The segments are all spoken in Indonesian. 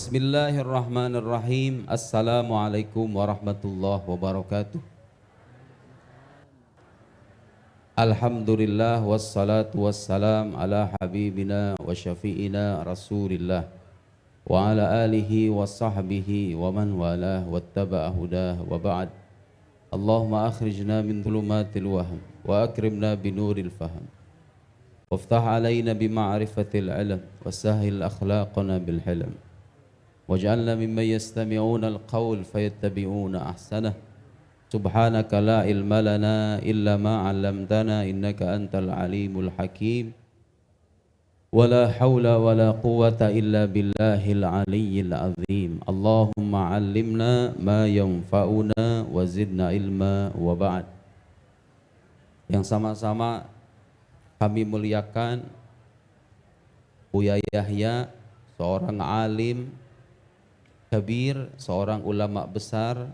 Bismillahirrahmanirrahim. Assalamualaikum warahmatullahi wabarakatuh. Alhamdulillah wassalatu wassalam ala habibina wa syafi'ina Rasulillah wa ala alihi wa sahbihi wa man walah wattaba'a hudah wa ba'd. Allahumma akhrijna min dhulumatil wahm wa akrimna binuril fahm waftah alaina bima'rifatil ilm wa sahil akhlaqana bil hilm waj'alna mimman yastami'una al-qawl fayattabi'una ahsanah. Subhanaka la ilma lana illa ma 'allamtana innaka antal alimul hakim. Wala haula wala quwwata illa billahil aliyyil azim. Allahumma 'allimna ma yanfa'una wa zidna ilma wa ba'd. Yang sama-sama kami muliakan Buya Yahya, seorang alim kabir, seorang ulama besar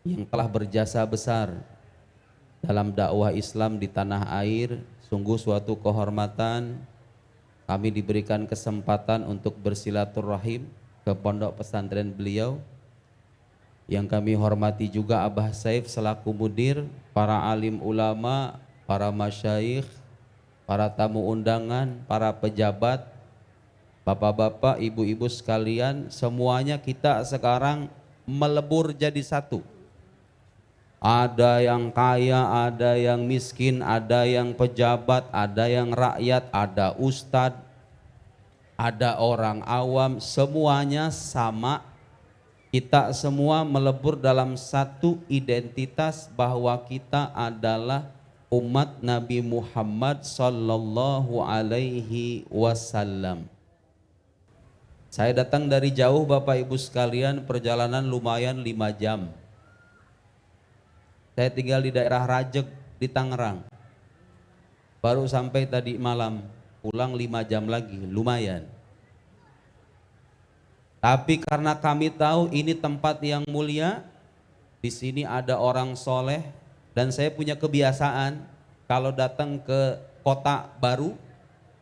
yang telah berjasa besar dalam dakwah Islam di tanah air. Sungguh suatu kehormatan kami diberikan kesempatan untuk bersilaturahim ke pondok pesantren beliau. Yang kami hormati juga Abah Saif selaku mudir, para alim ulama, para masyayikh, para tamu undangan, para pejabat, bapak-bapak, ibu-ibu sekalian, semuanya kita sekarang melebur jadi satu. Ada yang kaya, ada yang miskin, ada yang pejabat, ada yang rakyat, ada ustadz, ada orang awam, semuanya sama. Kita semua melebur dalam satu identitas bahwa kita adalah umat Nabi Muhammad sallallahu alaihi wasallam. Saya datang dari jauh Bapak Ibu sekalian, perjalanan lumayan 5 jam. Saya tinggal di daerah Rajek di Tangerang. Baru sampai tadi malam, pulang 5 jam lagi, lumayan. Tapi karena kami tahu ini tempat yang mulia, di sini ada orang soleh, dan saya punya kebiasaan kalau datang ke kota baru,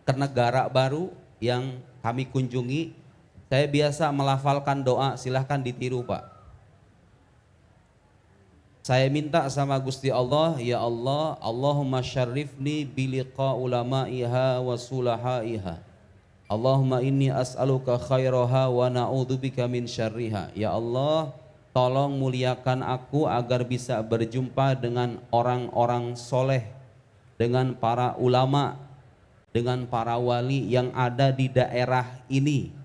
ke negara baru yang kami kunjungi, saya biasa melafalkan doa, silahkan ditiru Pak. Saya minta sama Gusti Allah, ya Allah, Allahumma syarifni biliqa ulama'iha wa sulahaiha. Allahumma inni as'aluka khairaha wa na'udzubika min syarriha. Ya Allah, tolong muliakan aku agar bisa berjumpa dengan orang-orang soleh, dengan para ulama, dengan para wali yang ada di daerah ini.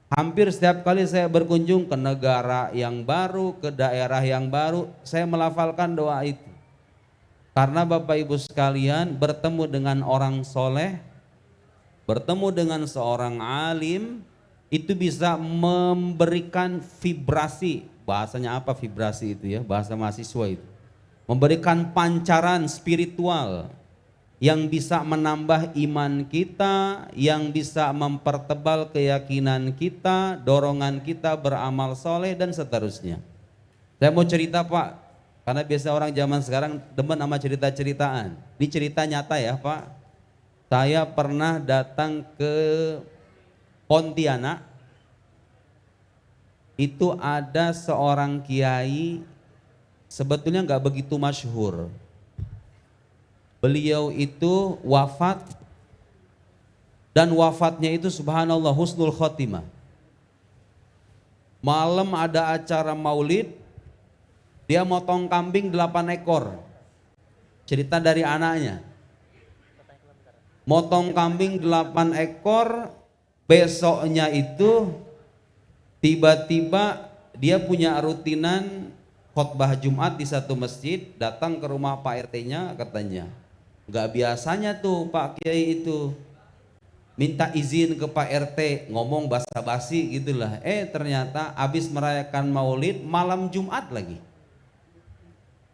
Hampir setiap kali saya berkunjung ke negara yang baru, ke daerah yang baru, saya melafalkan doa itu. Karena Bapak Ibu sekalian, bertemu dengan orang soleh, bertemu dengan seorang alim, itu bisa memberikan vibrasi. Bahasanya apa vibrasi itu ya, bahasa mahasiswa itu. Memberikan pancaran spiritual yang bisa menambah iman kita, yang bisa mempertebal keyakinan kita, dorongan kita beramal soleh dan seterusnya. Saya mau cerita Pak, karena biasa orang zaman sekarang demen sama cerita-ceritaan. Ini cerita nyata ya Pak. Saya pernah datang ke Pontianak, itu ada seorang kiai, sebetulnya nggak begitu masyhur. Beliau itu wafat, dan wafatnya itu subhanallah husnul khotimah. Malam ada acara maulid, dia motong kambing 8 ekor. Cerita dari anaknya. Motong kambing 8 ekor, besoknya itu tiba-tiba dia punya rutinan khotbah Jumat di satu masjid, datang ke rumah Pak RT-nya katanya. Gak biasanya tuh Pak Kiai itu minta izin ke Pak RT, ngomong basa-basi gitulah. Ternyata habis merayakan maulid malam Jumat lagi.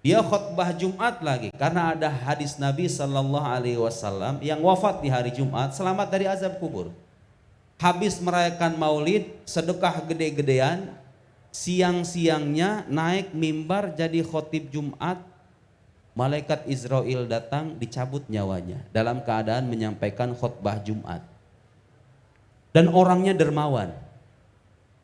Dia khutbah Jumat lagi karena ada hadis Nabi Sallallahu Alaihi Wasallam yang wafat di hari Jumat selamat dari azab kubur. Habis merayakan maulid, sedekah gede-gedean, siang-siangnya naik mimbar jadi khotib Jumat. Malaikat Israel datang, dicabut nyawanya dalam keadaan menyampaikan khutbah Jumat. Dan orangnya dermawan.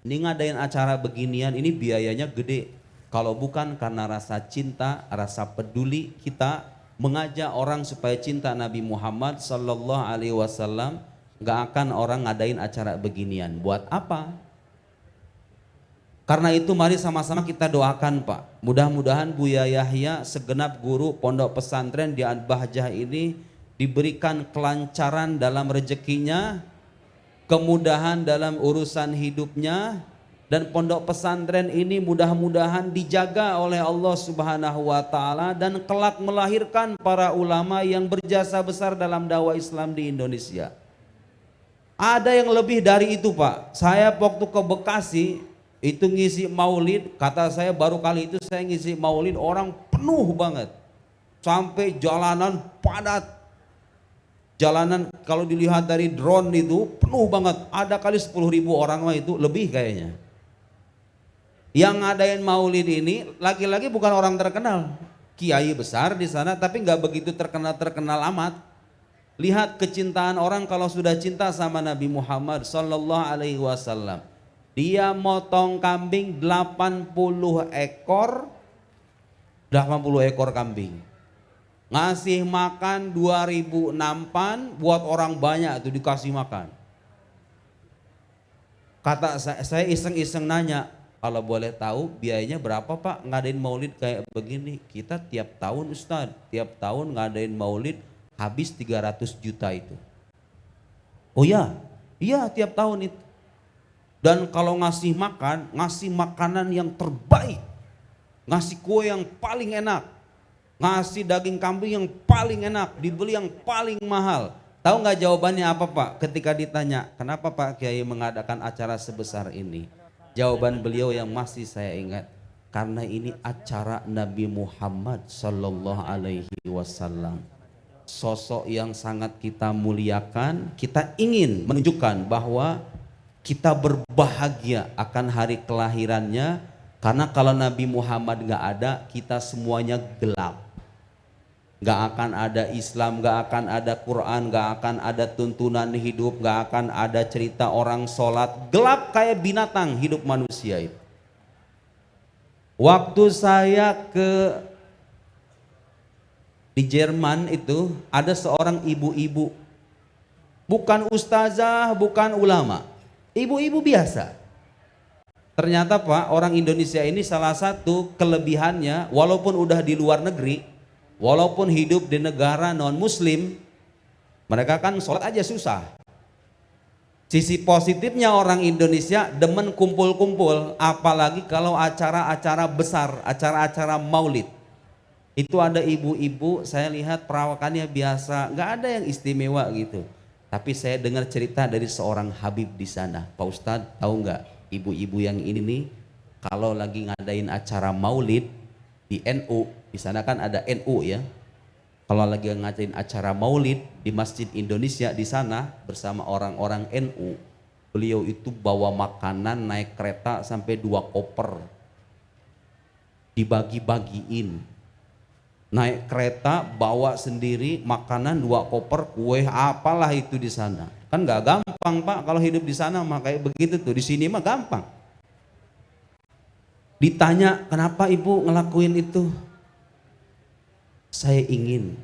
Ini ngadain acara beginian ini biayanya gede. Kalau bukan karena rasa cinta, rasa peduli kita mengajak orang supaya cinta Nabi Muhammad Sallallahu Alaihi Wasallam, gak akan orang ngadain acara beginian. Buat apa? Karena itu mari sama-sama kita doakan Pak. Mudah-mudahan Buya Yahya segenap guru pondok pesantren di Al-Bahjah ini diberikan kelancaran dalam rezekinya, kemudahan dalam urusan hidupnya, dan pondok pesantren ini mudah-mudahan dijaga oleh Allah Subhanahu wa taala dan kelak melahirkan para ulama yang berjasa besar dalam dakwah Islam di Indonesia. Ada yang lebih dari itu Pak. Saya waktu ke Bekasi itu ngisi maulid, kata saya baru kali itu saya ngisi maulid, orang penuh banget. Sampai jalanan padat. Jalanan kalau dilihat dari drone itu penuh banget, ada kali 10.000 orang mah itu lebih kayaknya. Yang ngadain maulid ini lagi-lagi bukan orang terkenal, kiai besar di sana tapi nggak begitu terkenal amat. Lihat kecintaan orang kalau sudah cinta sama Nabi Muhammad Sallallahu Alaihi Wasallam. Dia motong kambing 80 ekor kambing. Ngasih makan 2.000 nampan buat orang banyak itu dikasih makan. Kata saya iseng-iseng nanya, kalau boleh tahu biayanya berapa Pak ngadain maulid kayak begini? Kita tiap tahun Ustadz, tiap tahun ngadain maulid habis 300 juta itu. Oh ya, iya tiap tahun itu. Dan kalau ngasih makan, ngasih makanan yang terbaik, ngasih kue yang paling enak, ngasih daging kambing yang paling enak, dibeli yang paling mahal. Tahu nggak jawabannya apa Pak? Ketika ditanya, kenapa Pak Kiai mengadakan acara sebesar ini? Jawaban beliau yang masih saya ingat, karena ini acara Nabi Muhammad Sallallahu Alaihi Wasallam. Sosok yang sangat kita muliakan, kita ingin menunjukkan bahwa kita berbahagia akan hari kelahirannya, karena kalau Nabi Muhammad gak ada, kita semuanya gelap. Gak akan ada Islam, gak akan ada Quran, gak akan ada tuntunan hidup, gak akan ada cerita orang sholat. Gelap kayak binatang hidup manusia itu. Waktu saya di Jerman itu ada seorang ibu-ibu, bukan ustazah, bukan ulama, ibu-ibu biasa. Ternyata Pak, orang Indonesia ini salah satu kelebihannya, walaupun udah di luar negeri, walaupun hidup di negara non muslim, mereka kan sholat aja susah. Sisi positifnya orang Indonesia demen kumpul-kumpul, apalagi kalau acara-acara besar, acara-acara maulid. Itu ada ibu-ibu, saya lihat perawakannya biasa, nggak ada yang istimewa gitu. Tapi saya dengar cerita dari seorang Habib di sana. Pak Ustadz tahu nggak, ibu-ibu yang ini nih kalau lagi ngadain acara maulid di NU, di sana kan ada NU ya. Kalau lagi ngadain acara maulid di Masjid Indonesia di sana bersama orang-orang NU, beliau itu bawa makanan naik kereta sampai 2 koper. Dibagi-bagiin. Naik kereta bawa sendiri makanan 2 koper, kue apalah itu di sana. Kan nggak gampang Pak kalau hidup di sana mah kayak begitu tuh. Di sini mah gampang. Ditanya kenapa ibu ngelakuin itu? Saya ingin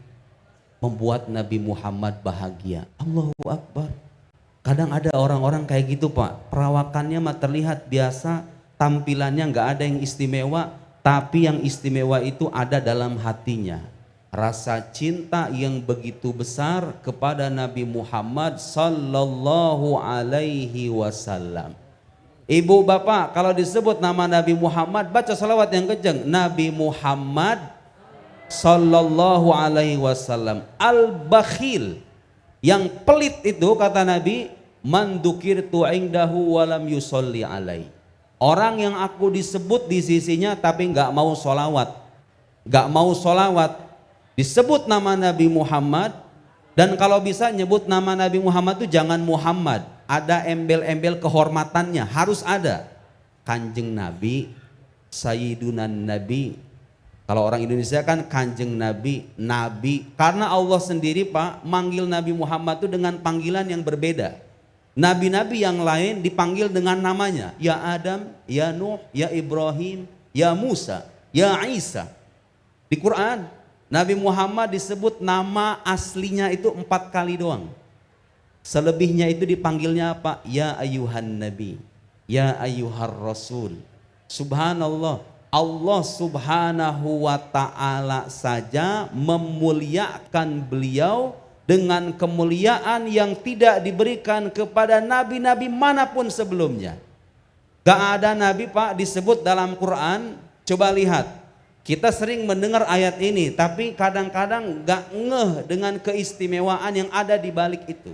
membuat Nabi Muhammad bahagia. Allahu Akbar. Kadang ada orang-orang kayak gitu Pak. Perawakannya mah terlihat biasa, tampilannya nggak ada yang istimewa. Tapi yang istimewa itu ada dalam hatinya. Rasa cinta yang begitu besar kepada Nabi Muhammad Sallallahu Alaihi Wasallam. Ibu bapak kalau disebut nama Nabi Muhammad baca salawat yang kenceng. Nabi Muhammad Sallallahu Alaihi Wasallam. Al-bakhil, yang pelit itu kata Nabi, man dzukirtu indahu walam yusolli alaihi. Orang yang aku disebut di sisinya tapi nggak mau sholawat, disebut nama Nabi Muhammad, dan kalau bisa nyebut nama Nabi Muhammad itu jangan Muhammad, ada embel-embel kehormatannya, harus ada Kanjeng Nabi, Sayyidunan Nabi. Kalau orang Indonesia kan Kanjeng Nabi, Nabi, karena Allah sendiri Pak manggil Nabi Muhammad itu dengan panggilan yang berbeda. Nabi-nabi yang lain dipanggil dengan namanya. Ya Adam, ya Nuh, ya Ibrahim, ya Musa, ya Isa. Di Quran, Nabi Muhammad disebut nama aslinya itu 4 kali doang. Selebihnya itu dipanggilnya apa? Ya ayuhan nabi, ya ayuhar rasul. Subhanallah, Allah subhanahu wa ta'ala saja memuliakan beliau dengan kemuliaan yang tidak diberikan kepada nabi-nabi manapun sebelumnya. Gak ada nabi Pak disebut dalam Quran. Coba lihat, kita sering mendengar ayat ini, tapi kadang-kadang gak ngeh dengan keistimewaan yang ada di balik itu.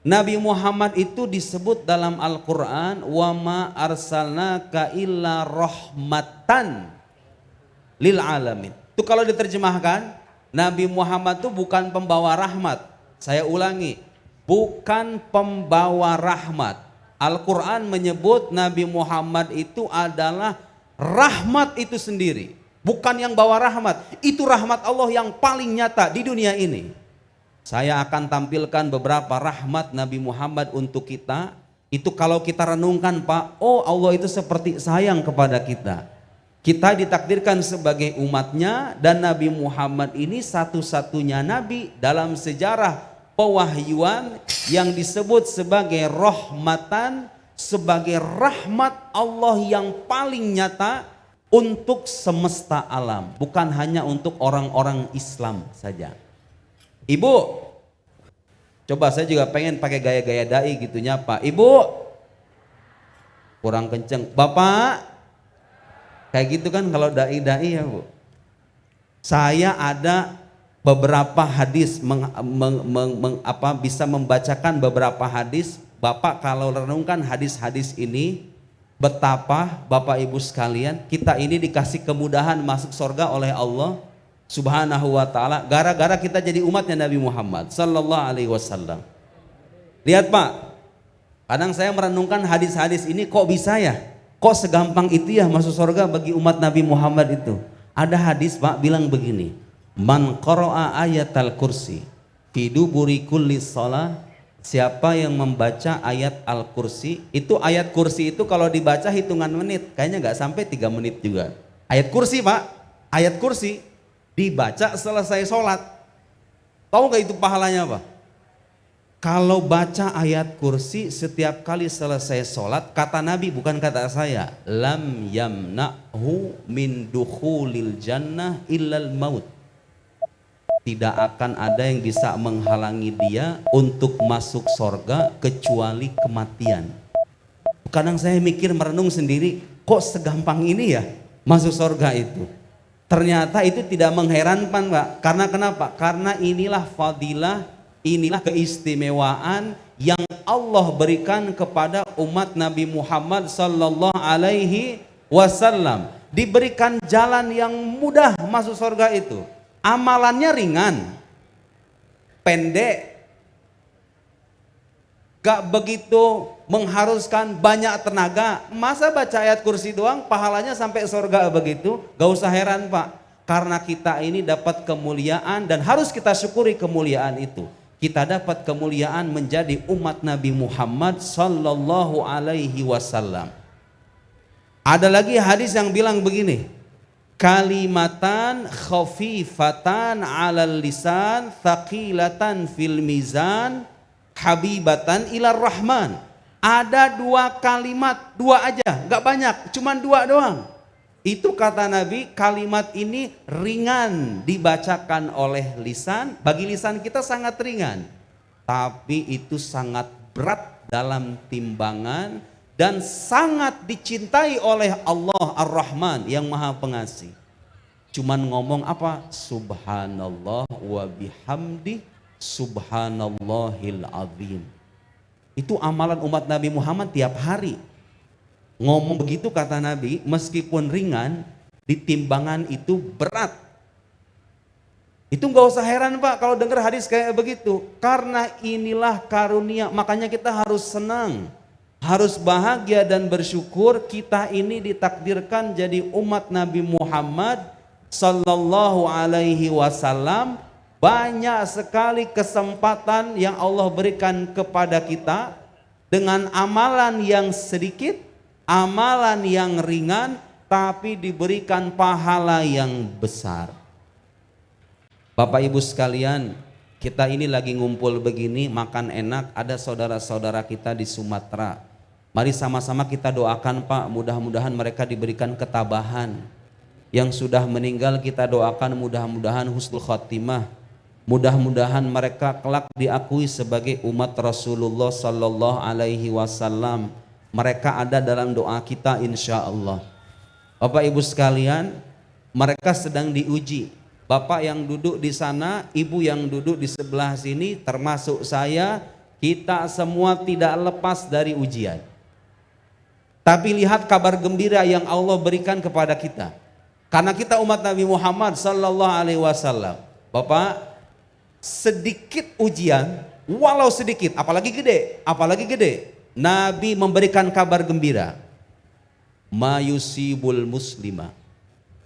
Nabi Muhammad itu disebut dalam Al-Quran, wa ma arsalnaka illa rahmatan lil alamin. Itu kalau diterjemahkan, Nabi Muhammad itu bukan pembawa rahmat. Saya ulangi, bukan pembawa rahmat. Al-Quran menyebut Nabi Muhammad itu adalah rahmat itu sendiri. Bukan yang bawa rahmat, itu rahmat Allah yang paling nyata di dunia ini. Saya akan tampilkan beberapa rahmat Nabi Muhammad untuk kita. Itu kalau kita renungkan Pak, oh Allah itu seperti sayang kepada kita. Kita ditakdirkan sebagai umatnya, dan Nabi Muhammad ini satu-satunya Nabi dalam sejarah pewahyuan yang disebut sebagai rahmatan, sebagai rahmat Allah yang paling nyata untuk semesta alam. Bukan hanya untuk orang-orang Islam saja. Ibu, coba saya juga pengen pakai gaya-gaya dai gitu nyapa. Ibu, kurang kenceng. Bapak, kayak gitu kan kalau dai-dai ya Bu. Saya ada beberapa hadis, bisa membacakan beberapa hadis. Bapak kalau renungkan hadis-hadis ini, betapa Bapak Ibu sekalian, kita ini dikasih kemudahan masuk surga oleh Allah Subhanahu wa ta'ala gara-gara kita jadi umatnya Nabi Muhammad sallallahu alaihi wasallam. Lihat Pak, kadang saya merenungkan hadis-hadis ini, kok bisa ya? Kok segampang itu ya masuk surga bagi umat Nabi Muhammad itu? Ada hadis Pak bilang begini, man qara'a ayatal kursi fi duburi kulli shalah, siapa yang membaca ayat al-kursi, itu ayat kursi itu kalau dibaca hitungan menit, kayaknya nggak sampai 3 menit juga. Ayat kursi Pak, ayat kursi dibaca selesai sholat. Tahu gak itu pahalanya apa? Kalau baca ayat kursi setiap kali selesai sholat, kata Nabi bukan kata saya, lam yamna'hu min dukhulil jannah illal maut. Tidak akan ada yang bisa menghalangi dia untuk masuk sorga kecuali kematian. Kadang saya mikir merenung sendiri, kok segampang ini ya masuk sorga itu? Ternyata itu tidak mengherankan Pak. Karena kenapa? Karena inilah fadilah, inilah keistimewaan yang Allah berikan kepada umat Nabi Muhammad sallallahu alaihi wasallam. Diberikan jalan yang mudah masuk surga itu. Amalannya ringan, pendek, gak begitu mengharuskan banyak tenaga. Masa baca ayat kursi doang pahalanya sampai surga begitu? Gak usah heran Pak, karena kita ini dapat kemuliaan dan harus kita syukuri kemuliaan itu. Kita dapat kemuliaan menjadi umat Nabi Muhammad sallallahu alaihi wasallam. Ada lagi hadis yang bilang begini, kalimatan khafifatan 'alal lisan thaqilatan fil mizan habibatan ilar rahman. Ada 2 kalimat, 2 aja, gak banyak, cuman 2 doang. Itu kata Nabi, kalimat ini ringan dibacakan oleh lisan, bagi lisan kita sangat ringan, tapi itu sangat berat dalam timbangan dan sangat dicintai oleh Allah Ar-Rahman yang Maha Pengasih. Cuman ngomong apa? Subhanallah wa bihamdi subhanallahil azim. Itu amalan umat Nabi Muhammad tiap hari. Ngomong begitu kata Nabi, meskipun ringan, di timbangan itu berat. Itu gak usah heran Pak kalau dengar hadis kayak begitu. Karena inilah karunia, makanya kita harus senang, harus bahagia dan bersyukur kita ini ditakdirkan jadi umat Nabi Muhammad sallallahu alaihi wasallam. banyak sekali kesempatan yang Allah berikan kepada kita dengan amalan yang sedikit, amalan yang ringan, tapi diberikan pahala yang besar. Bapak Ibu sekalian, kita ini lagi ngumpul begini, makan enak, ada saudara-saudara kita di Sumatera. Mari sama-sama kita doakan Pak, mudah-mudahan mereka diberikan ketabahan. Yang sudah meninggal kita doakan mudah-mudahan husnul khotimah. Mudah-mudahan mereka kelak diakui sebagai umat Rasulullah Sallallahu Alaihi Wasallam. Mereka ada dalam doa kita insya Allah. Bapak Ibu sekalian, mereka sedang diuji. Bapak yang duduk di sana, ibu yang duduk di sebelah sini, termasuk saya, kita semua tidak lepas dari ujian. Tapi lihat kabar gembira yang Allah berikan kepada kita. Karena kita umat Nabi Muhammad Sallallahu Alaihi Wasallam. Bapak, sedikit ujian, walau sedikit, apalagi gede, Nabi memberikan kabar gembira. Ma yusibul muslima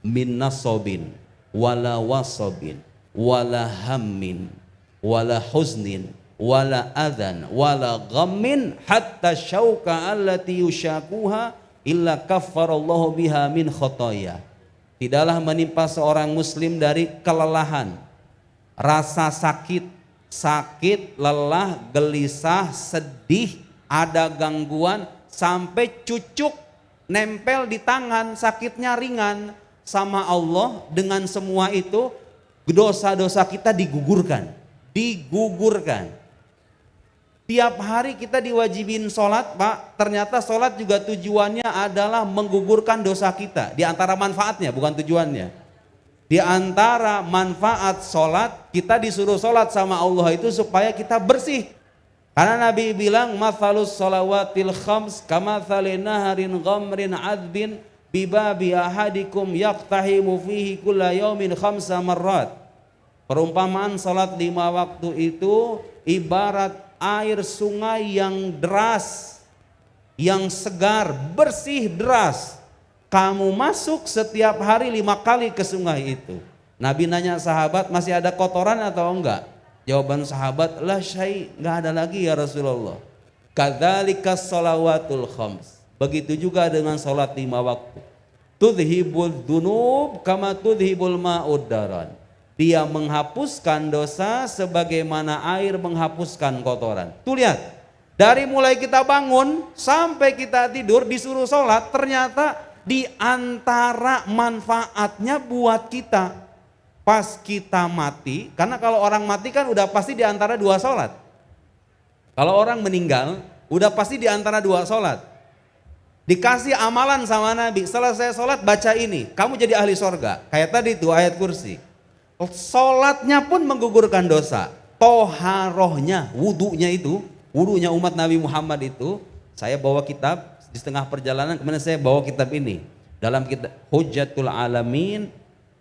min nasobin wala wasobin wala hammin wala huznin wala adhan wala ghammin hatta syauka allati yushakuha illa kaffarallahu biha min khotoya. Tidaklah menimpa seorang muslim dari kelelahan, rasa sakit, lelah, gelisah, sedih, ada gangguan, sampai cucuk nempel di tangan, sakitnya ringan, sama Allah. Dengan semua itu dosa-dosa kita digugurkan. Tiap hari kita diwajibin sholat Pak, ternyata sholat juga tujuannya adalah menggugurkan dosa kita. Di antara manfaatnya, bukan tujuannya. Di antara manfaat sholat, kita disuruh sholat sama Allah itu supaya kita bersih. Karena Nabi bilang, mathalus sholawatil khams kamathali naharin ghamrin adbin bibabi ahadikum yaqtahimu fihi kulla yaumin khamsa marrat. Perumpamaan sholat 5 waktu itu ibarat air sungai yang deras, yang segar, bersih, deras. Kamu masuk setiap hari 5 kali ke sungai itu. Nabi nanya sahabat, masih ada kotoran atau enggak? Jawaban sahabat, la syai, enggak ada lagi ya Rasulullah. Kadzalika sholawatul khams. Begitu juga dengan sholat 5 waktu. Tudhibul dzunub kama tudhibul ma'ud daran. Dia menghapuskan dosa sebagaimana air menghapuskan kotoran. Tuh lihat, dari mulai kita bangun sampai kita tidur disuruh sholat, ternyata di antara manfaatnya buat kita pas kita mati, karena kalau orang mati kan udah pasti di antara 2 sholat. Kalau orang meninggal udah pasti di antara 2 sholat. Dikasih amalan sama Nabi, selesai sholat baca ini, kamu jadi ahli sorga. Kayak tadi itu ayat kursi. Sholatnya pun menggugurkan dosa. Toharohnya, wudunya umat Nabi Muhammad itu, saya bawa kitab. Di setengah perjalanan kemudian saya bawa kitab ini. Dalam kitab Hujjatul Alamin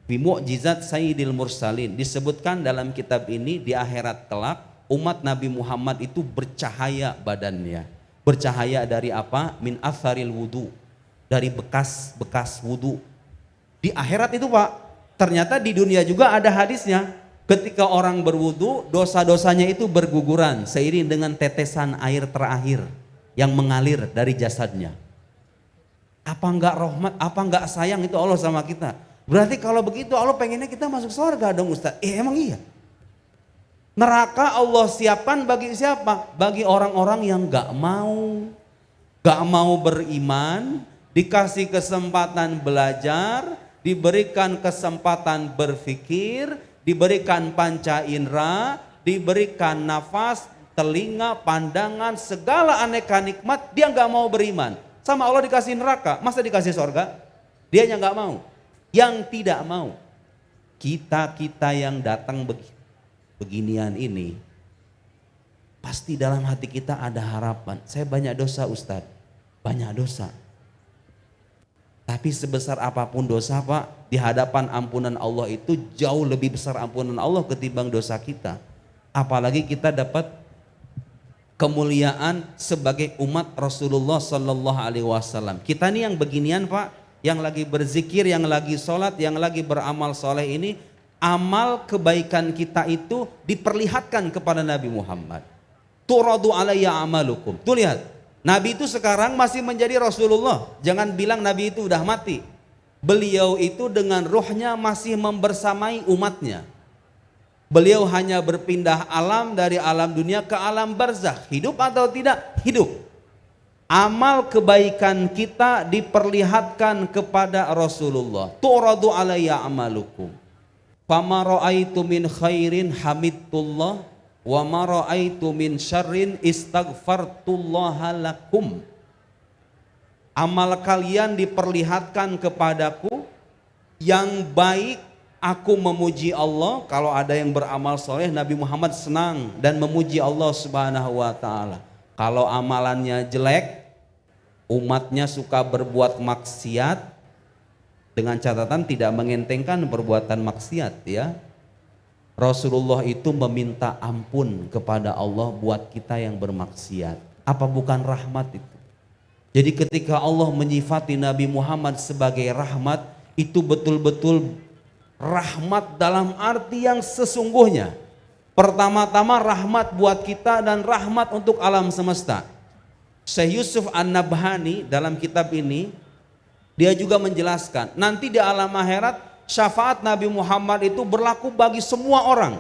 fi Mu'jizat Sayyidil Mursalin, disebutkan dalam kitab ini di akhirat kelak umat Nabi Muhammad itu bercahaya badannya. Bercahaya dari apa? Min atharil wudu, dari bekas wudu. Di akhirat itu Pak, ternyata di dunia juga ada hadisnya. Ketika orang berwudu, dosa-dosanya itu berguguran seiring dengan tetesan air terakhir yang mengalir dari jasadnya. Apa enggak rahmat, apa enggak sayang itu Allah sama kita. Berarti kalau begitu Allah pengennya kita masuk surga dong Ustaz. Emang iya. Neraka Allah siapkan bagi siapa? Bagi orang-orang yang enggak mau beriman, dikasih kesempatan belajar, diberikan kesempatan berpikir, diberikan panca indera, diberikan nafas, telinga, pandangan, segala aneka nikmat, dia nggak mau beriman. Sama Allah dikasih neraka, masa dikasih sorga? Dia nggak mau. Yang tidak mau, kita yang datang beginian ini, pasti dalam hati kita ada harapan. Saya banyak dosa Ustadz, banyak dosa. Tapi sebesar apapun dosa Pak, di hadapan ampunan Allah itu jauh lebih besar ampunan Allah ketimbang dosa kita. Apalagi kita dapat kemuliaan sebagai umat Rasulullah Sallallahu Alaihi Wasallam. Kita nih yang beginian Pak, yang lagi berzikir, yang lagi sholat, yang lagi beramal soleh ini, amal kebaikan kita itu diperlihatkan kepada Nabi Muhammad. Turadu alayya amalukum. Tuh lihat, Nabi itu sekarang masih menjadi Rasulullah. Jangan bilang Nabi itu udah mati. Beliau itu dengan ruhnya masih membersamai umatnya. Beliau hanya berpindah alam dari alam dunia ke alam barzakh. Hidup atau tidak? Hidup. Amal kebaikan kita diperlihatkan kepada Rasulullah. Turadu alayya amalukum. Fama ra'aitu min khairin hamidtullah wa ma ra'aitu min syarrin istaghfartullaha lakum. Amal kalian diperlihatkan kepadaku, yang baik aku memuji Allah. Kalau ada yang beramal soleh, Nabi Muhammad senang dan memuji Allah Subhanahu wa ta'ala. Kalau amalannya jelek, umatnya suka berbuat maksiat, dengan catatan tidak mengentengkan perbuatan maksiat ya. Rasulullah itu meminta ampun kepada Allah buat kita yang bermaksiat. Apa bukan rahmat itu? Jadi ketika Allah menyifati Nabi Muhammad sebagai rahmat, itu betul-betul rahmat dalam arti yang sesungguhnya. Pertama-tama rahmat buat kita dan rahmat untuk alam semesta. Syekh Yusuf An-Nabhani dalam kitab ini, dia juga menjelaskan, nanti di alam akhirat syafaat Nabi Muhammad itu berlaku bagi semua orang.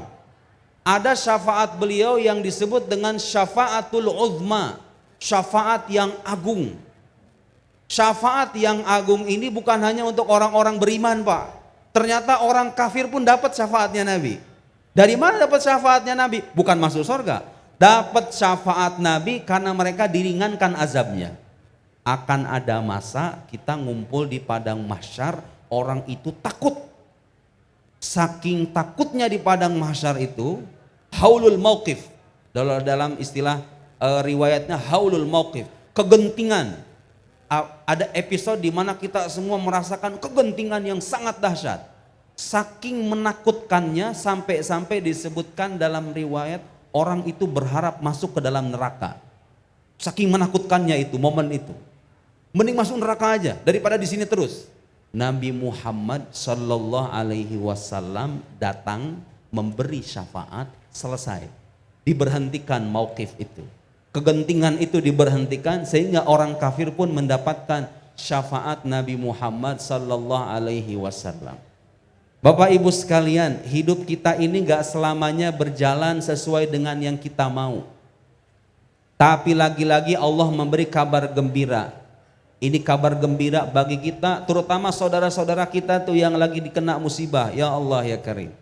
Ada syafaat beliau yang disebut dengan syafaatul uzma, syafaat yang agung. Syafaat yang agung ini bukan hanya untuk orang-orang beriman, Pak. Ternyata orang kafir pun dapat syafaatnya Nabi. Dari mana dapat syafaatnya Nabi? Bukan masuk surga. Dapat syafaat Nabi karena mereka diringankan azabnya. Akan ada masa kita ngumpul di padang mahsyar, orang itu takut. Saking takutnya di padang mahsyar itu, haulul mauqif. Dalam istilah riwayatnya haulul mauqif, kegentingan. Ada episode di mana kita semua merasakan kegentingan yang sangat dahsyat. Saking menakutkannya sampai-sampai disebutkan dalam riwayat orang itu berharap masuk ke dalam neraka. Saking menakutkannya itu momen itu. Mending masuk neraka aja daripada di sini terus. Nabi Muhammad Sallallahu Alaihi Wasallam datang memberi syafaat, selesai. Diberhentikan mauqif itu. Kegentingan itu diberhentikan sehingga orang kafir pun mendapatkan syafaat Nabi Muhammad Sallallahu Alaihi Wasallam. Bapak Ibu sekalian, hidup kita ini gak selamanya berjalan sesuai dengan yang kita mau. Tapi lagi-lagi Allah memberi kabar gembira. Ini kabar gembira bagi kita, terutama saudara-saudara kita tuh yang lagi dikena musibah. Ya Allah ya Karim.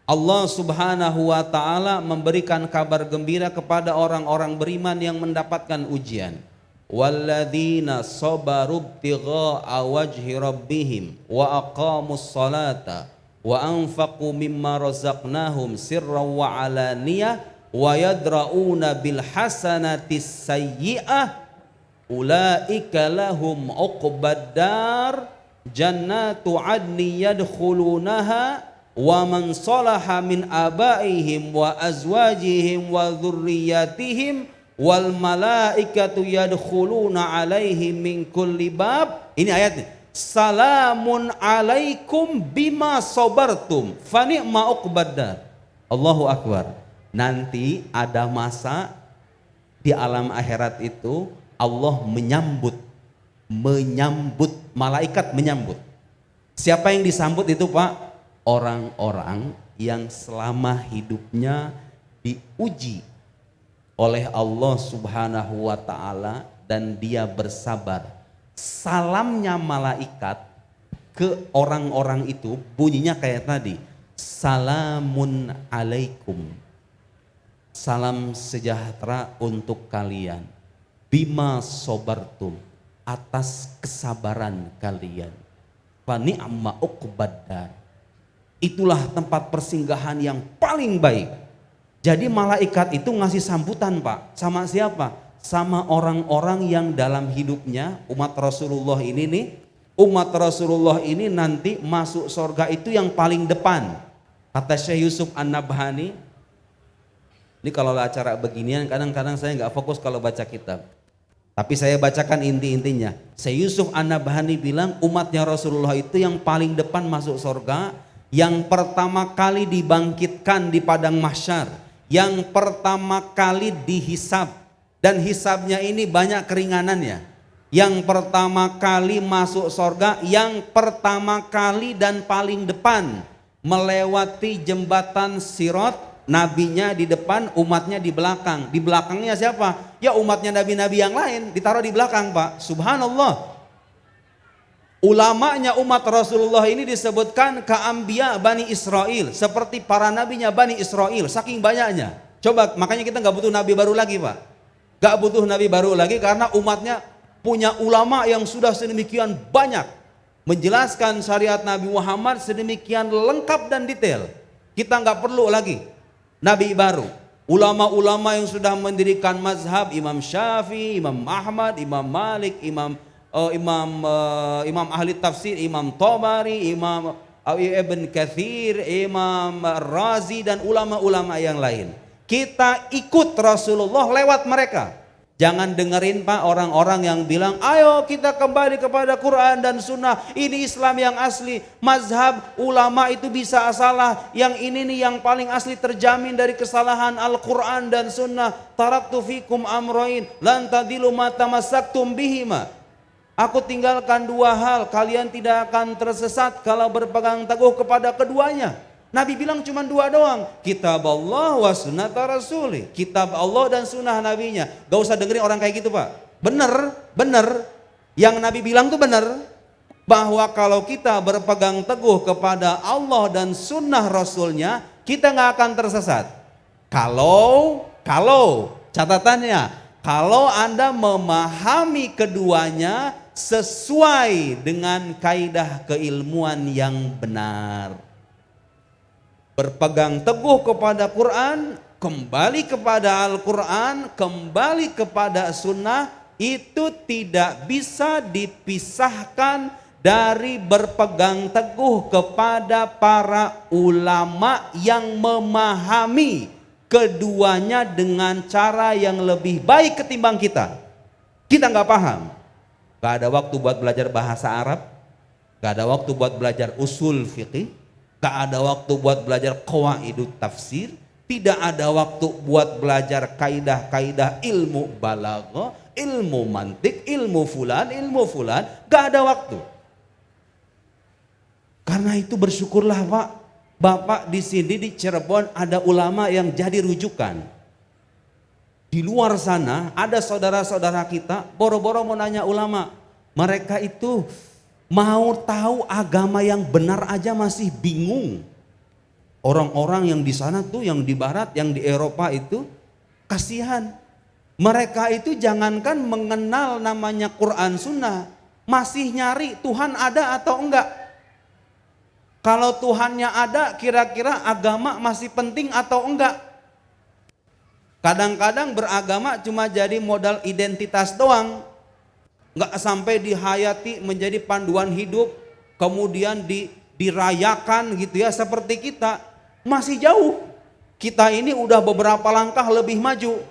Allah Subhanahu wa ta'ala memberikan kabar gembira kepada orang-orang beriman yang mendapatkan ujian. Walladzina sabaru ibtigha'a wajhi rabbihim wa aqamus salata wa anfaqu mimma razaqnahum sirran wa alaniyah wa yadra'una bil hasanatis sayyi'ah ulaika lahum uqbaddar jannatu adni yadkhulunaha wa man salaha min abaihim wa azwajihim wa dzurriyyatihim wal malaikatu yadkhuluna alaihim min kulli bab. Ini ayatnya. Salamun alaikum bima sabartum fa ni'ma uqbaddar. Allahu akbar. Nanti ada masa di alam akhirat itu Allah menyambut, malaikat menyambut. Siapa yang disambut itu Pak? Orang-orang yang selama hidupnya diuji oleh Allah Subhanahu wa ta'ala dan dia bersabar. Salamnya malaikat ke orang-orang itu bunyinya kayak tadi. Salamun alaikum. Salam sejahtera untuk kalian. Bima sobartum, atas kesabaran kalian. Fa ni'ma uqbaddar. Itulah tempat persinggahan yang paling baik. Jadi malaikat itu ngasih sambutan Pak. Sama siapa? Sama orang-orang yang dalam hidupnya umat Rasulullah ini nih. Umat Rasulullah ini nanti masuk surga itu yang paling depan. Kata Syekh Yusuf An-Nabhani. Ini kalau acara beginian kadang-kadang saya nggak fokus kalau baca kitab. Tapi saya bacakan inti-intinya. Syekh Yusuf An-Nabhani bilang umatnya Rasulullah itu yang paling depan masuk surga yang pertama kali dibangkitkan di padang mahsyar, yang pertama kali dihisab, dan hisabnya ini banyak keringanannya. Yang pertama kali masuk sorga, yang pertama kali dan paling depan melewati jembatan Sirat, nabinya di depan, umatnya di belakang. Di belakangnya siapa? Ya umatnya nabi-nabi yang lain ditaruh di belakang, Pak. Subhanallah. Ulamanya umat Rasulullah ini disebutkan keambia Bani Israel, seperti para nabinya Bani Israel, saking banyaknya. Coba, makanya kita nggak butuh nabi baru lagi, Pak. Nggak butuh nabi baru lagi karena umatnya punya ulama yang sudah sedemikian banyak menjelaskan syariat Nabi Muhammad sedemikian lengkap dan detail. Kita nggak perlu lagi nabi baru. Ulama-ulama yang sudah mendirikan mazhab, Imam Syafi'i, Imam Ahmad, Imam Malik, Imam ahli tafsir, Imam Tabari, Imam Ibn Katsir, Imam Razi, dan ulama-ulama yang lain. Kita ikut Rasulullah lewat mereka. Jangan dengerin, Pak, orang-orang yang bilang ayo kita kembali kepada Quran dan Sunnah, ini Islam yang asli. Mazhab ulama itu bisa salah, yang ini nih yang paling asli, terjamin dari kesalahan Al-Quran dan Sunnah. Taraktu fikum amroin lan tadilu ma tamassaktum bihima. Aku tinggalkan dua hal, kalian tidak akan tersesat kalau berpegang teguh kepada keduanya. Nabi bilang cuma dua doang, kitab Allah wa sunnah rasuli, kitab Allah dan sunnah nabinya. Gak usah dengerin orang kayak gitu, Pak. Bener, yang Nabi bilang tuh bener, bahwa kalau kita berpegang teguh kepada Allah dan sunnah Rasulnya, kita gak akan tersesat. Kalau catatannya, kalau Anda memahami keduanya sesuai dengan kaidah keilmuan yang benar. Berpegang teguh kepada Quran, kembali kepada Al-Quran, kembali kepada sunnah, itu tidak bisa dipisahkan dari berpegang teguh kepada para ulama yang memahami keduanya dengan cara yang lebih baik ketimbang kita. Kita nggak paham, nggak ada waktu buat belajar bahasa Arab, nggak ada waktu buat belajar usul fiqih, nggak ada waktu buat belajar qawaidut tafsir, tidak ada waktu buat belajar kaidah-kaidah ilmu balaghah, ilmu mantik, ilmu fulan, nggak ada waktu. Karena itu bersyukurlah, Pak, Bapak di sini di Cirebon ada ulama yang jadi rujukan. Di luar sana ada saudara-saudara kita boro-boro mau nanya ulama. Mereka itu mau tahu agama yang benar aja masih bingung. Orang-orang yang di sana tuh, yang di barat, yang di Eropa itu kasihan. Mereka itu jangankan mengenal namanya Quran Sunnah, masih nyari Tuhan ada atau enggak. Kalau Tuhannya ada, kira-kira agama masih penting atau enggak? Kadang-kadang beragama cuma jadi modal identitas doang, enggak sampai dihayati menjadi panduan hidup, kemudian dirayakan gitu ya, seperti kita. Masih jauh. Kita ini udah beberapa langkah lebih maju.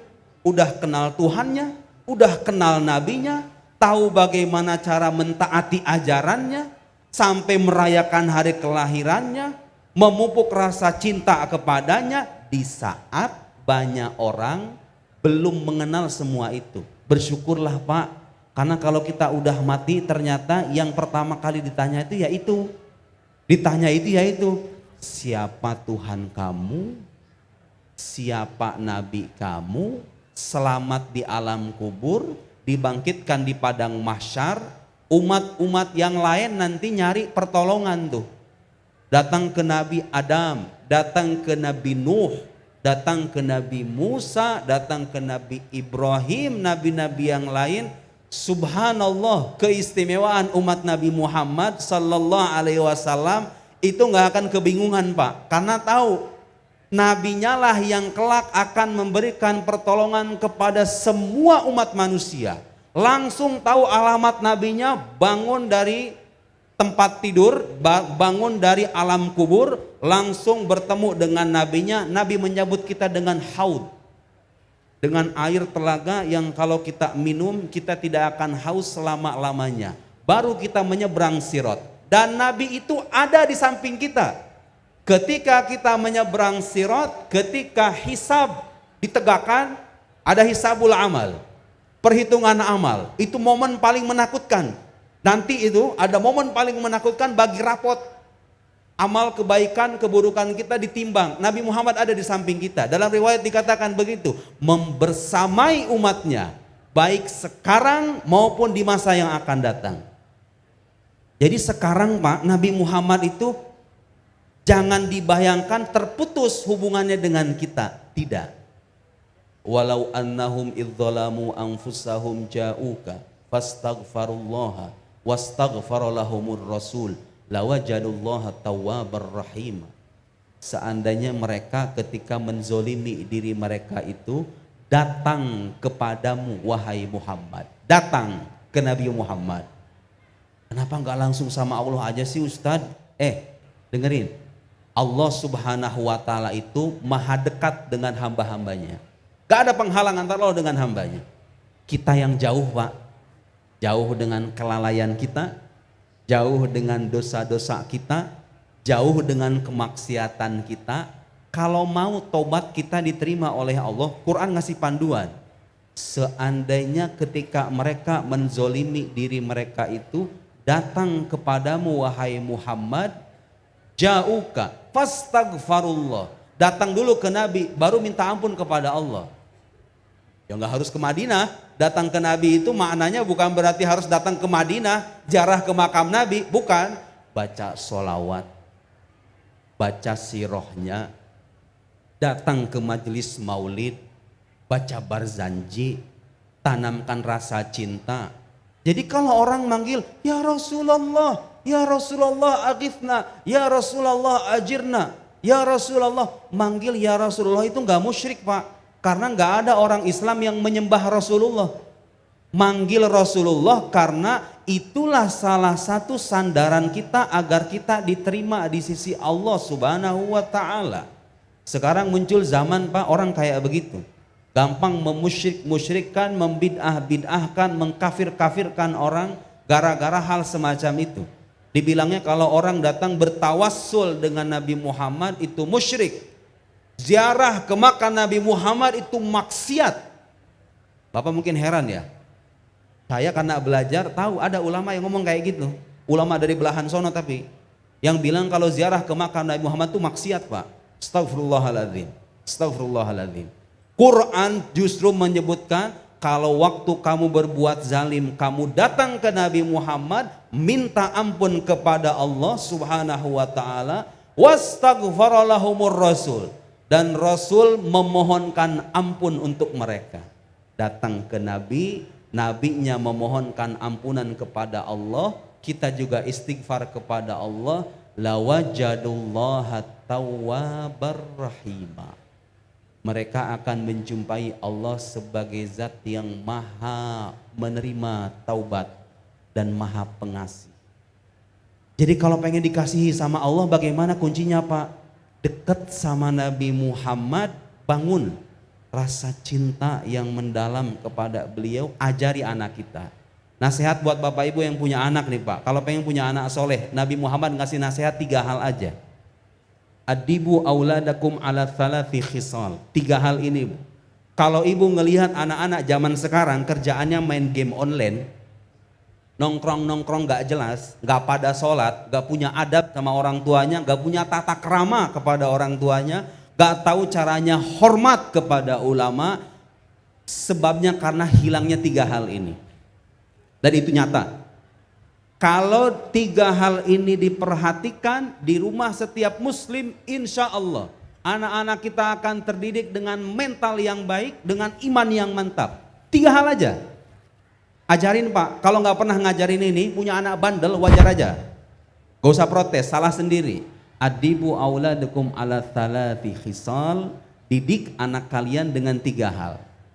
Udah kenal Tuhannya, udah kenal nabinya, tahu bagaimana cara mentaati ajarannya, sampai merayakan hari kelahirannya, memupuk rasa cinta kepadanya, di saat banyak orang belum mengenal semua itu. Bersyukurlah, Pak, karena kalau kita udah mati ternyata yang pertama kali ditanya itu yaitu siapa Tuhan kamu, siapa nabi kamu, selamat di alam kubur, dibangkitkan di padang mahsyar. Umat-umat yang lain nanti nyari pertolongan tuh. Datang ke Nabi Adam, datang ke Nabi Nuh, datang ke Nabi Musa, datang ke Nabi Ibrahim, nabi-nabi yang lain. Subhanallah, keistimewaan umat Nabi Muhammad sallallahu alaihi wasallam itu nggak akan kebingungan, Pak, karena tahu nabinya lah yang kelak akan memberikan pertolongan kepada semua umat manusia. Langsung tahu alamat nabinya, bangun dari tempat tidur, bangun dari alam kubur, langsung bertemu dengan nabinya. Nabi menyambut kita dengan haud, dengan air telaga yang kalau kita minum kita tidak akan haus selama-lamanya. Baru kita menyeberang Sirat, dan Nabi itu ada di samping kita. Ketika kita menyeberang sirat, ketika hisab ditegakkan, ada hisabul amal, perhitungan amal. Itu momen paling menakutkan. Nanti itu ada momen paling menakutkan bagi rapot amal kebaikan, keburukan kita ditimbang. Nabi Muhammad ada di samping kita. Dalam riwayat dikatakan begitu, membersamai umatnya, baik sekarang maupun di masa yang akan datang. Jadi sekarang Pak, Nabi Muhammad itu jangan dibayangkan terputus hubungannya dengan kita. Tidak. Walau annahum idzalamu anfusahum ja'uka fastaghfarullaha wastaghfara lahumur rasul lawajadullaha tawwabar rahim. Seandainya mereka ketika menzolimi diri mereka itu datang kepadamu wahai Muhammad, datang ke Nabi Muhammad. Kenapa enggak langsung sama Allah aja sih Ustadz? Dengerin, Allah subhanahu wa ta'ala itu maha dekat dengan hamba-hambanya. Gak ada penghalang antara Allah dengan hambanya. Kita yang jauh Pak, jauh dengan kelalaian kita, jauh dengan dosa-dosa kita, jauh dengan kemaksiatan kita. Kalau mau tobat kita diterima oleh Allah, Quran ngasih panduan. Seandainya ketika mereka menzolimi diri mereka itu datang kepadamu wahai Muhammad, ja'uka fastaghfarullah, datang dulu ke Nabi baru minta ampun kepada Allah. Ya nggak harus ke Madinah, datang ke Nabi itu maknanya bukan berarti harus datang ke Madinah, ziarah ke makam Nabi, bukan. Baca sholawat, baca sirohnya, datang ke majelis maulid, baca barzanji, tanamkan rasa cinta. Jadi kalau orang manggil, ya Rasulullah, ya Rasulullah aghithna, ya Rasulullah ajirna, ya Rasulullah, manggil ya Rasulullah itu nggak musyrik Pak. Karena nggak ada orang Islam yang menyembah Rasulullah. Manggil Rasulullah karena itulah salah satu sandaran kita agar kita diterima di sisi Allah subhanahu wa ta'ala. Sekarang muncul zaman Pak orang kayak begitu. Gampang memusyrik-musyrikkan, membid'ah-bid'ahkan, mengkafir-kafirkan orang gara-gara hal semacam itu. Dibilangnya kalau orang datang bertawassul dengan Nabi Muhammad itu musyrik. Ziarah ke makam Nabi Muhammad itu maksiat. Bapak mungkin heran ya. Saya karena belajar tahu ada ulama yang ngomong kayak gitu. Ulama dari belahan sono tapi yang bilang kalau ziarah ke makam Nabi Muhammad itu maksiat Pak. Astagfirullahaladzim. Astagfirullahaladzim. Quran justru menyebutkan kalau waktu kamu berbuat zalim, kamu datang ke Nabi Muhammad, minta ampun kepada Allah subhanahu wa ta'ala, wastaghfara lahumur rasul. Dan Rasul memohonkan ampun untuk mereka. Datang ke Nabi, Nabinya memohonkan ampunan kepada Allah, kita juga istighfar kepada Allah, lawajadullaha tawwabar rahima. Mereka akan menjumpai Allah sebagai zat yang maha menerima taubat dan maha pengasih. Jadi kalau pengen dikasihi sama Allah bagaimana kuncinya Pak? Dekat sama Nabi Muhammad, bangun rasa cinta yang mendalam kepada beliau, ajari anak kita. Nasihat buat bapak ibu yang punya anak nih Pak, kalau pengen punya anak soleh, Nabi Muhammad ngasih nasihat 3 hal aja. Adibu auladakum ala thalathi khisal. 3 hal ini Bu. Kalau ibu ngelihat anak-anak zaman sekarang kerjaannya main game online, nongkrong-nongkrong gak jelas, gak pada sholat, gak punya adab sama orang tuanya, gak punya tata krama kepada orang tuanya, gak tahu caranya hormat kepada ulama, sebabnya karena hilangnya 3 hal ini. Dan itu nyata. Kalau 3 hal ini diperhatikan di rumah setiap muslim, insya Allah anak-anak kita akan terdidik dengan mental yang baik, dengan iman yang mantap. 3 hal aja. Ajarin Pak, kalau nggak pernah ngajarin ini, punya anak bandel wajar aja. Gak usah protes, salah sendiri. Adibu auladakum ala thalathi khisal, didik anak kalian dengan 3 hal.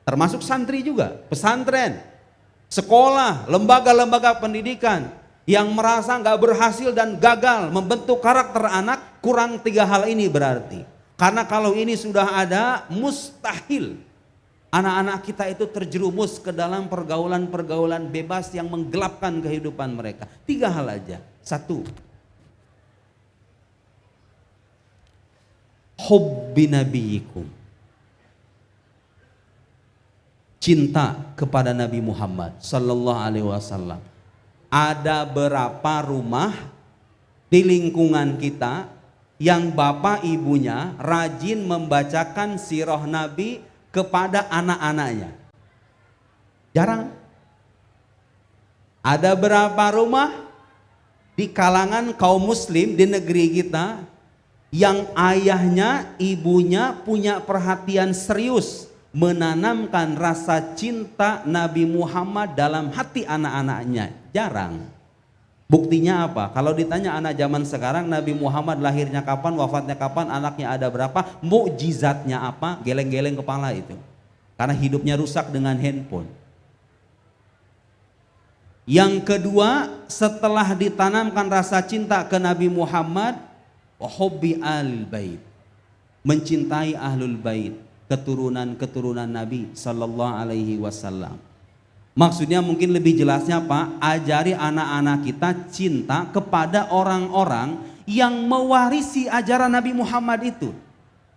Termasuk santri juga, pesantren, sekolah, lembaga-lembaga pendidikan yang merasa nggak berhasil dan gagal membentuk karakter anak, kurang 3 hal ini berarti. Karena kalau ini sudah ada, mustahil anak-anak kita itu terjerumus ke dalam pergaulan-pergaulan bebas yang menggelapkan kehidupan mereka. 3 hal aja. 1, hubbi nabiyikum. Cinta kepada Nabi Muhammad sallallahu alaihi wasallam. Ada berapa rumah di lingkungan kita yang bapak ibunya rajin membacakan sirah Nabi kepada anak-anaknya? Jarang. Ada berapa rumah di kalangan kaum muslim di negeri kita yang ayahnya, ibunya punya perhatian serius menanamkan rasa cinta Nabi Muhammad dalam hati anak-anaknya? Jarang. Buktinya apa? Kalau ditanya anak zaman sekarang, Nabi Muhammad lahirnya kapan, wafatnya kapan, anaknya ada berapa, mukjizatnya apa? Geleng-geleng kepala itu. Karena hidupnya rusak dengan handphone. Yang kedua, setelah ditanamkan rasa cinta ke Nabi Muhammad, hubbi al bait, mencintai ahlul bait, keturunan-keturunan Nabi sallallahu alaihi wasallam. Maksudnya mungkin lebih jelasnya Pak, ajari anak-anak kita cinta kepada orang-orang yang mewarisi ajaran Nabi Muhammad itu.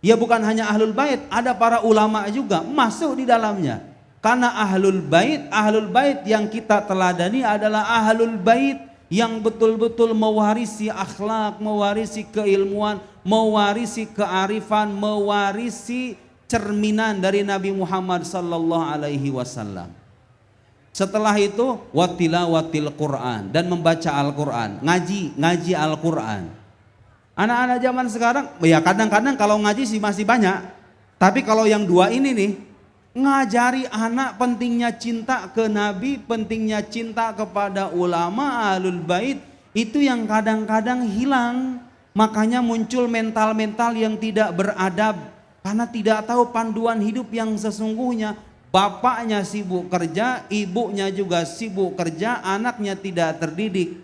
Ya bukan hanya ahlul bait, ada para ulama juga masuk di dalamnya. Karena ahlul bait yang kita teladani adalah ahlul bait yang betul-betul mewarisi akhlak, mewarisi keilmuan, mewarisi kearifan, mewarisi cerminan dari Nabi Muhammad sallallahu alaihi wasallam. Setelah itu watilawatil Quran, dan membaca Al-Quran, ngaji Al-Quran. Anak-anak zaman sekarang ya kadang-kadang kalau ngaji sih masih banyak, tapi kalau yang dua ini nih, ngajari anak pentingnya cinta ke Nabi, pentingnya cinta kepada ulama ahlul bait, itu yang kadang-kadang hilang. Makanya muncul mental-mental yang tidak beradab karena tidak tahu panduan hidup yang sesungguhnya. Bapaknya sibuk kerja, ibunya juga sibuk kerja, anaknya tidak terdidik.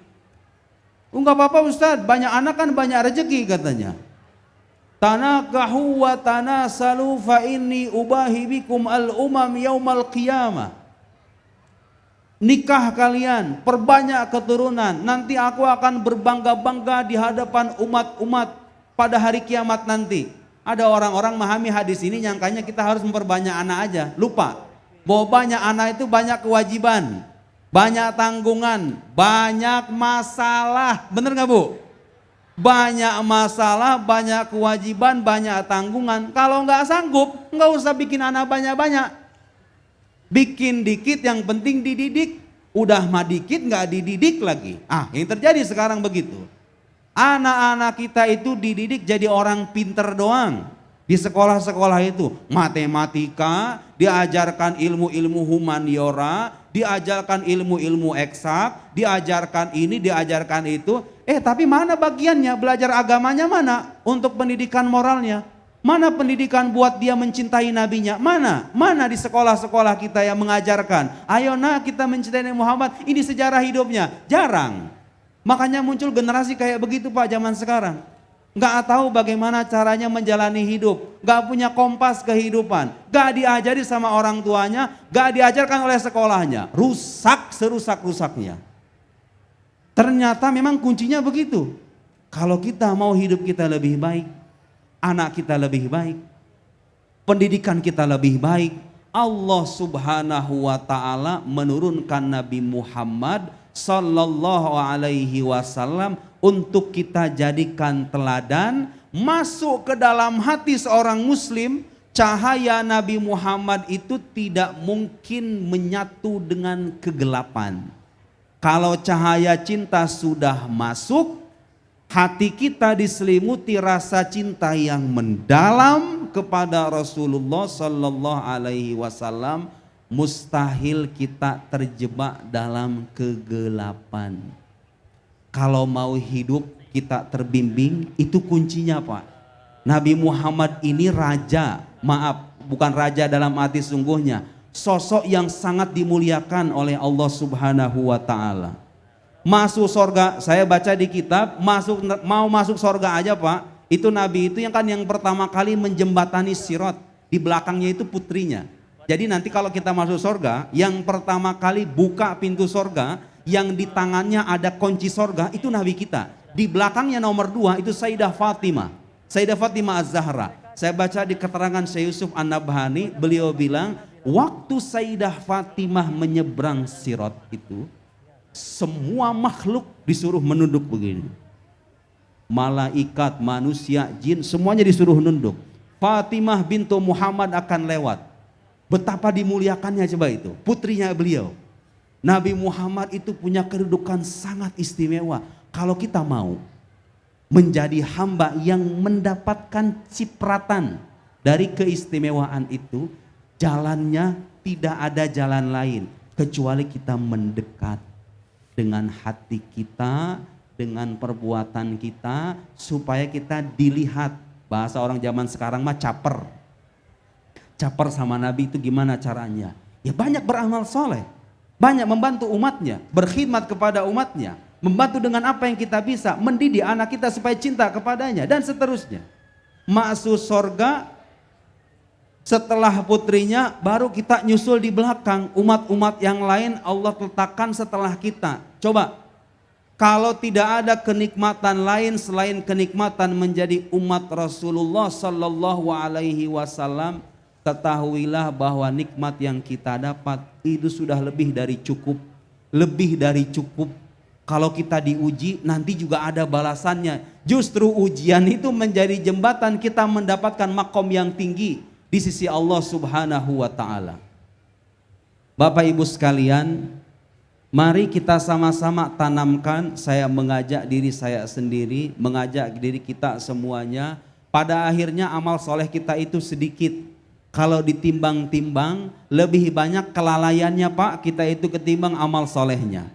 Enggak apa-apa Ustadz, banyak anak kan banyak rezeki katanya. Tanakahu wa tanasalu fa inni ubahi bikum al-umam yaumal qiyamah. Nikah kalian, perbanyak keturunan, nanti aku akan berbangga-bangga di hadapan umat-umat pada hari kiamat nanti. Ada orang-orang memahami hadis ini nyangkanya kita harus memperbanyak anak aja, lupa bahwa banyak anak itu banyak kewajiban, banyak tanggungan, banyak masalah. Bener gak Bu? Banyak masalah, banyak kewajiban, banyak tanggungan. Kalau nggak sanggup, nggak usah bikin anak banyak-banyak. Bikin dikit, yang penting dididik. Udah mah dikit nggak dididik lagi. Yang terjadi sekarang begitu. Anak-anak kita itu dididik jadi orang pinter doang. Di sekolah-sekolah itu matematika, diajarkan ilmu-ilmu humaniora, diajarkan ilmu-ilmu eksak, diajarkan ini, diajarkan itu. Tapi mana bagiannya, belajar agamanya mana? Untuk pendidikan moralnya, mana pendidikan buat dia mencintai nabinya? Mana di sekolah-sekolah kita yang mengajarkan, ayo nak kita mencintai Nabi Muhammad, ini sejarah hidupnya? Jarang. Makanya muncul generasi kayak begitu Pak zaman sekarang. Gak tahu bagaimana caranya menjalani hidup, gak punya kompas kehidupan, gak diajari sama orang tuanya, gak diajarkan oleh sekolahnya, rusak serusak-rusaknya. Ternyata memang kuncinya begitu. Kalau kita mau hidup kita lebih baik, anak kita lebih baik, pendidikan kita lebih baik, Allah Subhanahu wa ta'ala menurunkan Nabi Muhammad sallallahu alaihi wasallam untuk kita jadikan teladan, masuk ke dalam hati seorang muslim. Cahaya Nabi Muhammad itu tidak mungkin menyatu dengan kegelapan. Kalau cahaya cinta sudah masuk, hati kita diselimuti rasa cinta yang mendalam kepada Rasulullah sallallahu alaihi wasallam, mustahil kita terjebak dalam kegelapan. Kalau mau hidup kita terbimbing, itu kuncinya Pak. Nabi Muhammad ini raja, bukan raja dalam arti sungguhnya, sosok yang sangat dimuliakan oleh Allah Subhanahu wa ta'ala. Masuk sorga, saya baca di kitab, mau masuk sorga aja Pak, itu Nabi itu yang pertama kali menjembatani sirat, di belakangnya itu putrinya. Jadi nanti kalau kita masuk sorga, yang pertama kali buka pintu sorga, yang di tangannya ada kunci sorga, itu Nabi kita. Di belakangnya nomor 2 itu Sayyidah Fatimah. Sayyidah Fatimah Az-Zahra. Saya baca di keterangan Syekh Yusuf An-Nabhani, beliau bilang, waktu Sayyidah Fatimah menyeberang Sirat itu, semua makhluk disuruh menunduk begini. Malaikat, manusia, jin, semuanya disuruh nunduk. Fatimah bintu Muhammad akan lewat. Betapa dimuliakannya coba itu, putrinya beliau. Nabi Muhammad itu punya kedudukan sangat istimewa. Kalau kita mau menjadi hamba yang mendapatkan cipratan dari keistimewaan itu, jalannya tidak ada jalan lain kecuali kita mendekat dengan hati kita, dengan perbuatan kita, supaya kita dilihat. Bahasa orang zaman sekarang mah caper. Caper sama Nabi itu gimana caranya? Ya banyak beramal soleh, banyak membantu umatnya, berkhidmat kepada umatnya, membantu dengan apa yang kita bisa, mendidik anak kita supaya cinta kepadanya, dan seterusnya. Masuk sorga setelah putrinya, baru kita nyusul di belakang. Umat-umat yang lain Allah letakkan setelah kita. Coba, kalau tidak ada kenikmatan lain selain kenikmatan menjadi umat Rasulullah Sallallahu Alaihi Wasallam, ketahuilah bahwa nikmat yang kita dapat itu sudah lebih dari cukup. Lebih dari cukup. Kalau kita diuji, nanti juga ada balasannya. Justru ujian itu menjadi jembatan kita mendapatkan makom yang tinggi di sisi Allah Subhanahu wa Ta'ala. Bapak Ibu sekalian, mari kita sama-sama tanamkan. Saya mengajak diri saya sendiri, mengajak diri kita semuanya. Pada akhirnya amal soleh kita itu sedikit. Kalau ditimbang-timbang, lebih banyak kelalaiannya Pak, kita itu ketimbang amal solehnya.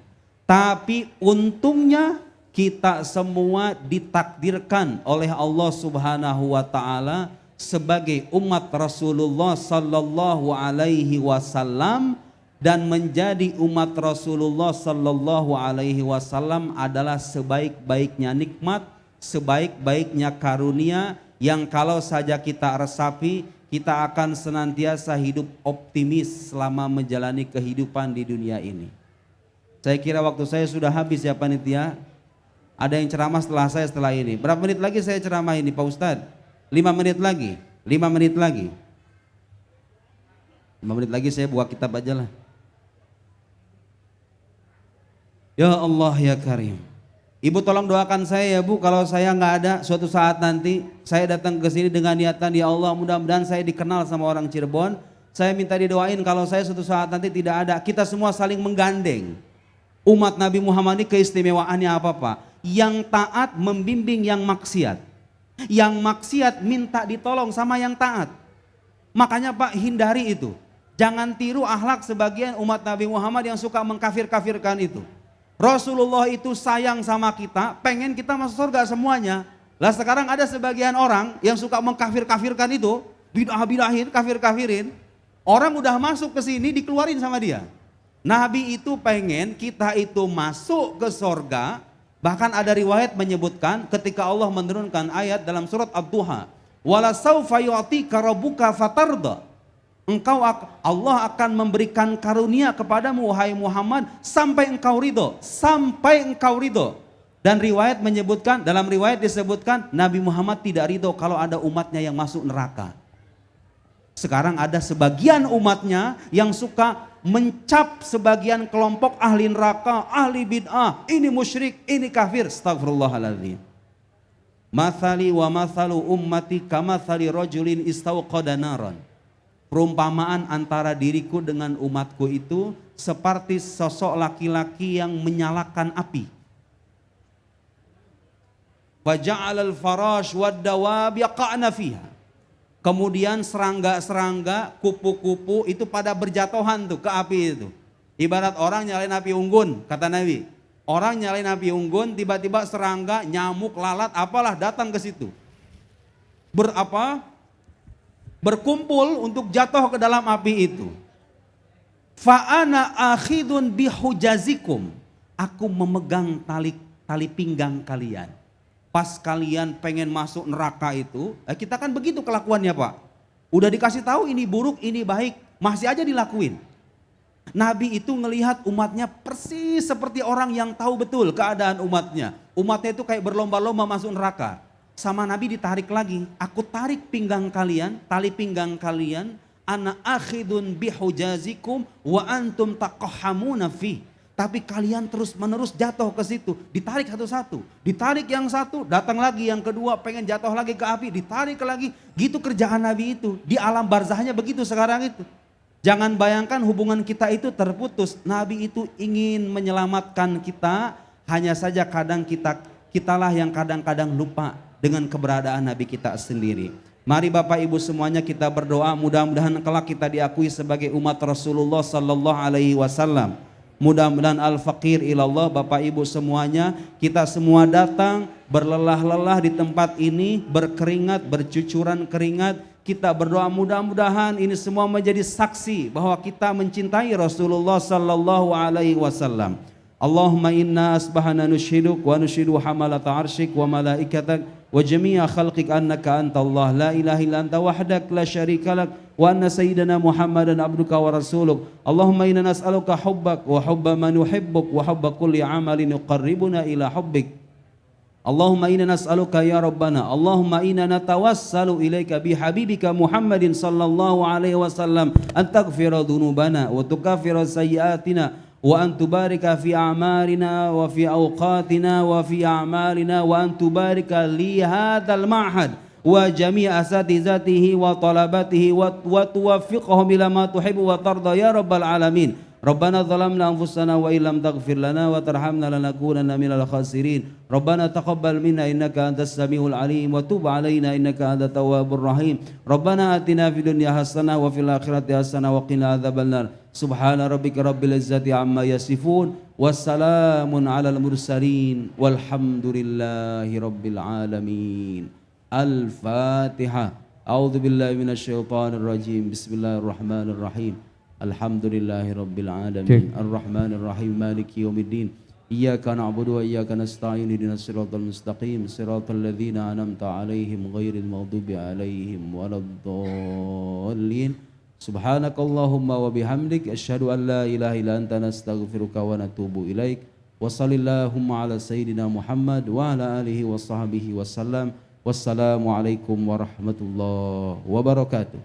Tapi untungnya kita semua ditakdirkan oleh Allah Subhanahu wa Ta'ala sebagai umat Rasulullah Sallallahu Alaihi Wasallam, dan menjadi umat Rasulullah Sallallahu Alaihi Wasallam adalah sebaik-baiknya nikmat, sebaik-baiknya karunia yang kalau saja kita resapi, kita akan senantiasa hidup optimis selama menjalani kehidupan di dunia ini. Saya kira waktu saya sudah habis ya panitia. Ada yang ceramah setelah saya setelah ini. Berapa menit lagi saya ceramah ini Pak Ustadz? 5 menit lagi. 5 menit lagi. 5 menit lagi saya buka kitab aja lah. Ya Allah ya Karim. Ibu tolong doakan saya ya Bu, kalau saya nggak ada suatu saat nanti, saya datang ke sini dengan niatan ya Allah mudah-mudahan saya dikenal sama orang Cirebon. Saya minta didoain kalau saya suatu saat nanti tidak ada, kita semua saling menggandeng. Umat Nabi Muhammad ini keistimewaannya apa Pak? Yang taat membimbing yang maksiat. Yang maksiat minta ditolong sama yang taat. Makanya Pak, hindari itu. Jangan tiru akhlak sebagian umat Nabi Muhammad yang suka mengkafir-kafirkan itu. Rasulullah itu sayang sama kita, pengen kita masuk surga semuanya. Lah sekarang ada sebagian orang yang suka mengkafir-kafirkan itu, bidah-bidahin, kafir-kafirin. Orang udah masuk ke sini dikeluarin sama dia. Nabi itu pengen kita itu masuk ke surga. Bahkan ada riwayat menyebutkan ketika Allah menurunkan ayat dalam surat Ad-Duha, wala saufa yu'tika rabbuka fatarda. Allah akan memberikan karunia kepadamu wahai Muhammad sampai engkau ridho, sampai engkau ridho. Dan riwayat menyebutkan, dalam riwayat disebutkan Nabi Muhammad tidak ridho kalau ada umatnya yang masuk neraka. Sekarang ada sebagian umatnya yang suka mencap sebagian kelompok ahli neraka, ahli bid'ah, ini musyrik, ini kafir. Astagfirullahaladzim. Mathali wa mathalu ummati kamathali rajulin istauqada naran. Perumpamaan antara diriku dengan umatku itu seperti sosok laki-laki yang menyalakan api. Wa ja'alal farash wad dawab yaqa'na fiha. Kemudian serangga-serangga, kupu-kupu itu pada berjatuhan tuh ke api itu. Ibarat orang nyalain api unggun, kata Nabi. Orang nyalain api unggun, tiba-tiba serangga, nyamuk, lalat, apalah datang ke situ. Berkumpul untuk jatuh ke dalam api itu. Fa'ana akhidun bihujazikum. Aku memegang tali pinggang kalian. Pas kalian pengen masuk neraka itu, kita kan begitu kelakuannya Pak. Udah dikasih tahu ini buruk, ini baik, masih aja dilakuin. Nabi itu ngelihat umatnya persis seperti orang yang tahu betul keadaan umatnya. Umatnya itu kayak berlomba-lomba masuk neraka. sama Nabi ditarik lagi. Aku tarik pinggang kalian, tali pinggang kalian. Ana akhidun bihujazikum wa antum taqahhamuna fi. Tapi kalian terus menerus jatuh ke situ. Ditarik satu-satu. Ditarik yang satu, datang lagi yang kedua, pengen jatuh lagi ke api. Ditarik lagi. Gitu kerjaan Nabi itu. Di alam barzahnya begitu sekarang itu. Jangan bayangkan hubungan kita itu terputus. Nabi itu ingin menyelamatkan kita. Hanya saja kadang kitalah yang kadang-kadang lupa dengan keberadaan Nabi kita sendiri. Mari Bapak Ibu semuanya kita berdoa. Mudah-mudahan kelak kita diakui sebagai umat Rasulullah Sallallahu Alaihi Wasallam. Mudah-mudahan al-faqir ilallah, Bapak Ibu semuanya, kita semua datang berlelah-lelah di tempat ini, berkeringat, bercucuran keringat. Kita berdoa mudah-mudahan ini semua menjadi saksi bahwa kita mencintai Rasulullah Sallallahu Alaihi Wasallam. Allahumma inna asbahana nushhiduk wa nushhidu hamalata arsyik wa malaikatak wa jami'a khalqik annaka antallah la ilaha illa anta wahdak la syarika lak wa anna sayyidana Muhammadan abduka wa rasuluk. Allahumma inna nas'aluka hubbak wa hubba man yuhibbuk wa hubba kulli amalin yuqarribuna ila hubbik. Allahumma inna nas'aluka ya Rabbana. Allahumma inna natawassalu ilaika bihabibika Muhammadin sallallahu alaihi wasallam an taghfira dhunubana wa tukaffira sayyiatina wa an tubarika fi a'marina wa fi awqatina wa fi a'malina wa an tubarika li hadzal ma'had wa jami' asatizatihi wa talabatihi wa tuwaffiqhum ila ma tuhibbu wa tarda ya rabbal alamin. Rabbana zalamna anfusana wa illam taghfir lana wa tarhamna lanakunanna minal khasirin. Rabbana taqabbal minna innaka antas samiul alim wa tub alaina innaka antat tawwabur rahim. Rabbana atina fid dunya hasanah wa fil akhirati hasanah wa qina adzabannar. Subhana rabbika rabbil izzati amma yasifun. Wassalamun alal mursalin walhamdulillahi rabbil alamin. Al-Fatihah. A'udzu billahi minasy syaithanir rajim. Bismillahirrahmanirrahim. Alhamdulillahi rabbil alamin. Ar-Rahmanir Rahim. Maliki yaumiddin. Iyyaka na'budu wa iyyaka nasta'in. Ihdinas siratal mustaqim. Siratal ladzina an'amta 'alaihim ghairil maghdubi 'alaihim waladdallin. Subhanakallahumma wa bihamdik asyhadu an la ilaha illa anta nastaghfiruka wa natubu ilaik. Wa sallallahu ala sayyidina Muhammad wa ala alihi wa sahbihi wasallam. Wassalamualaikum warahmatullahi wabarakatuh.